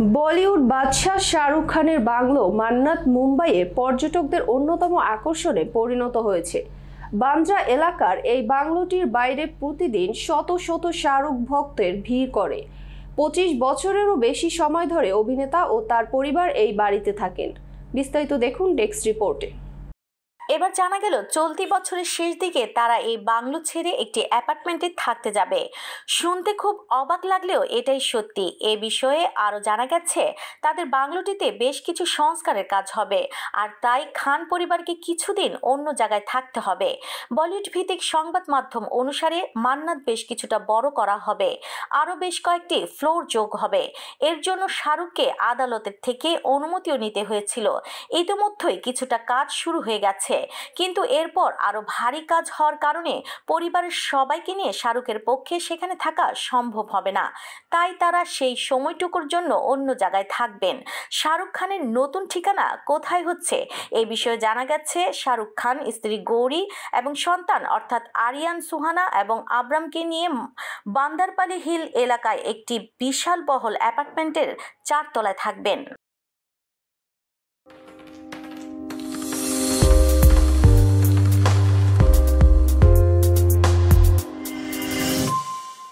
বলিউড বাদশাহ শাহরুখ খানের বাংলো মান্নাত মুম্বাইয়ে পর্যটকদের অন্যতম আকর্ষণে পরিণত হয়েছে। বান্দ্রা এলাকার এই বাংলোটির বাইরে প্রতিদিন শত শত শাহরুখ ভক্তের ভিড় করে। 25 বছরেরও বেশি সময় ধরে অভিনেতা ও তার পরিবার এই বাড়িতে থাকেন। বিস্তারিত দেখুন ডেস্ক রিপোর্টে। এবার জানা গেল চলতি বছরের শেষ দিকে তারা এই বাংলো ছেড়ে একটি অ্যাপার্টমেন্টে থাকতে যাবে। শুনতে খুব অবাক লাগলেও এটাই সত্যি। এ বিষয়ে আরও জানা গেছে তাদের বাংলোটিতে বেশ কিছু সংস্কারের কাজ হবে, আর তাই খান পরিবারকে কিছুদিন অন্য জায়গায় থাকতে হবে। বলিউড ভিত্তিক সংবাদ মাধ্যম অনুসারে মান্নাত বেশ কিছুটা বড় করা হবে, আরও বেশ কয়েকটি ফ্লোর যোগ হবে। এর জন্য শাহরুখকে আদালতের থেকে অনুমতিও নিতে হয়েছিল। ইতিমধ্যেই কিছুটা কাজ শুরু হয়ে গেছে, কিন্তু এরপর আরো ভারী কাজ হওয়ার কারণে পরিবারের সবাইকে নিয়ে শাহরুখের পক্ষে সেখানে থাকা সম্ভব হবে না। তাই তারা সেই সময়টুকুর জন্য অন্য জায়গায় থাকবেন। শাহরুখ খানের নতুন ঠিকানা কোথায় হচ্ছে এই বিষয়ে জানা গেছে শাহরুখ খান স্ত্রী গৌরী এবং সন্তান অর্থাৎ আরিয়ান সুহানা এবং আব্রামকে নিয়ে বান্দারপালি হিল এলাকায় একটি বিশাল বহল অ্যাপার্টমেন্টের 4 তলায় থাকবেন।